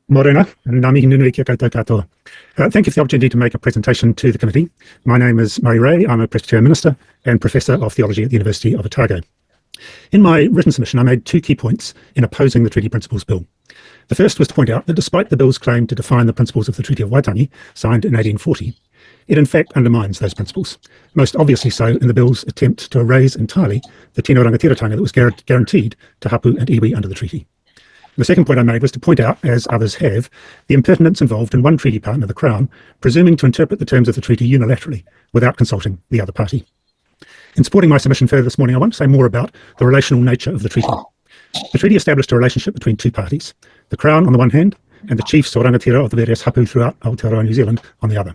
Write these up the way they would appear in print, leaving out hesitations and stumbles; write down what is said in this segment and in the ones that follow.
Morena, Ngā mihi nunui kia koutou katoa. Thank you for the opportunity to make a presentation to the committee. My name is Murray Ray. I'm a Presbyterian minister and Professor of Theology at the University of Otago. In my written submission, I made two key points in opposing the Treaty Principles Bill. The first was to point out that despite the bill's claim to define the principles of the Treaty of Waitangi, signed in 1840, it in fact undermines those principles, most obviously so in the bill's attempt to erase entirely the tino rangatiratanga that was guaranteed to hapu and iwi under the treaty. The second point I made was to point out, as others have, the impertinence involved in one treaty partner, the Crown, presuming to interpret the terms of the treaty unilaterally without consulting the other party. In supporting my submission further this morning, I want to say more about the relational nature of the treaty. The treaty established a relationship between two parties, the Crown on the one hand, and the chiefs or rangatira of the various hapu throughout Aotearoa New Zealand on the other.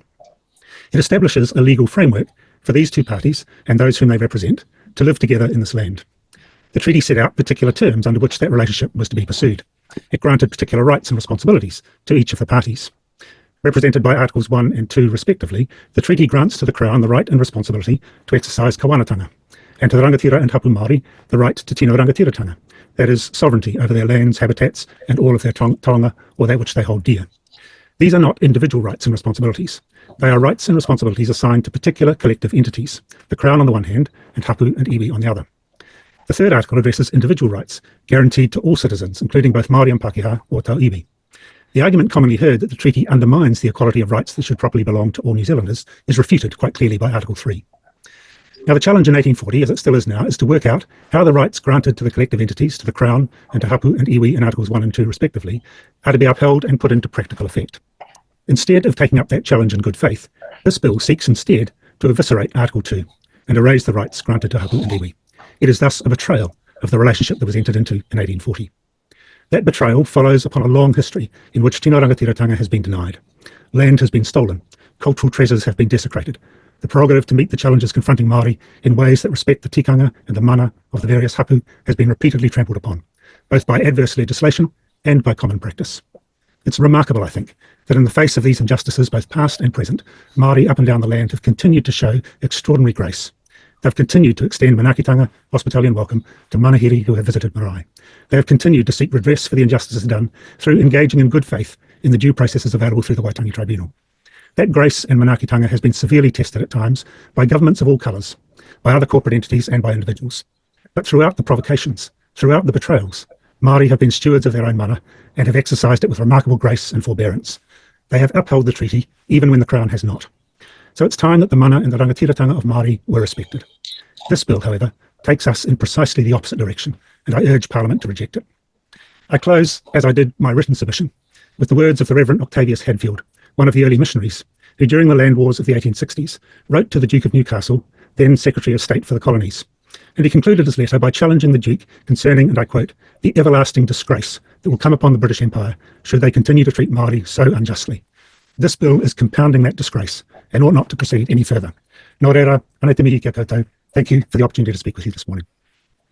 It establishes a legal framework for these two parties and those whom they represent to live together in this land. The treaty set out particular terms under which that relationship was to be pursued. It granted particular rights and responsibilities to each of the parties. Represented by Articles 1 and 2 respectively, the treaty grants to the Crown the right and responsibility to exercise kawanatanga, and to the rangatira and hapu Māori the right to tino rangatiratanga, that is, sovereignty over their lands, habitats, and all of their taonga or that which they hold dear. These are not individual rights and responsibilities. They are rights and responsibilities assigned to particular collective entities, the Crown on the one hand and hapu and iwi on the other. The third article addresses individual rights guaranteed to all citizens, including both Māori and Pākehā or Tau iwi. The argument commonly heard that the treaty undermines the equality of rights that should properly belong to all New Zealanders is refuted quite clearly by Article 3. Now, the challenge in 1840, as it still is now, is to work out how the rights granted to the collective entities, to the Crown and to hapu and iwi in Articles 1 and 2 respectively, are to be upheld and put into practical effect. Instead of taking up that challenge in good faith, this bill seeks instead to eviscerate Article 2 and erase the rights granted to hapu and iwi. It is thus a betrayal of the relationship that was entered into in 1840. That betrayal follows upon a long history in which tino rangatiratanga has been denied. Land has been stolen, cultural treasures have been desecrated. The prerogative to meet the challenges confronting Māori in ways that respect the tikanga and the mana of the various hapu has been repeatedly trampled upon, both by adverse legislation and by common practice. It's remarkable, I think, that in the face of these injustices, both past and present, Māori up and down the land have continued to show extraordinary grace. They've continued to extend manakitanga, hospitality and welcome to manahiri who have visited marae. They have continued to seek redress for the injustices done through engaging in good faith in the due processes available through the Waitangi Tribunal. That grace and manakitanga has been severely tested at times by governments of all colours, by other corporate entities and by individuals. But throughout the provocations, throughout the betrayals, Māori have been stewards of their own mana and have exercised it with remarkable grace and forbearance. They have upheld the treaty even when the Crown has not. So it's time that the mana and the rangatiratanga of Māori were respected. This bill, however, takes us in precisely the opposite direction, and I urge Parliament to reject it. I close, as I did my written submission, with the words of the Reverend Octavius Hadfield, one of the early missionaries, who during the land wars of the 1860s wrote to the Duke of Newcastle, then Secretary of State for the Colonies. And he concluded his letter by challenging the Duke concerning, and I quote, the everlasting disgrace that will come upon the British Empire should they continue to treat Māori so unjustly. This bill is compounding that disgrace and ought not to proceed any further. Nō reira, anei te mihi kia koutou. Thank you for the opportunity to speak with you this morning.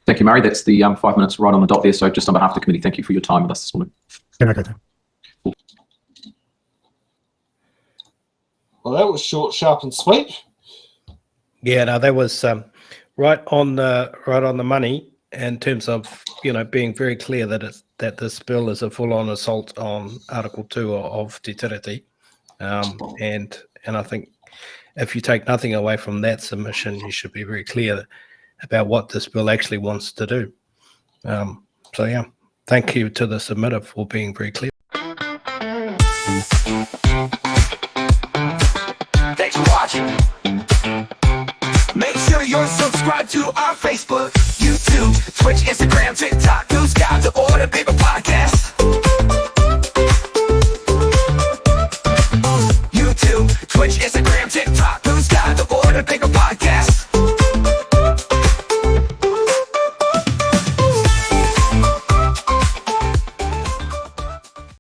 Thank you, Murray. That's the 5 minutes right on the dot there. So just on behalf of the committee, thank you for your time with us this morning. Tēnā koutou. Well, that was short, sharp, and sweet. Yeah, no, that was right on the money in terms of being very clear that this bill is a full-on assault on Article 2 of Te Tiriti, and I think if you take nothing away from that submission, you should be very clear about what this bill actually wants to do. So yeah, thank you to the submitter for being very clear. Thanks for watching. Make sure you're subscribed to our Facebook, YouTube, Twitch, Instagram, TikTok.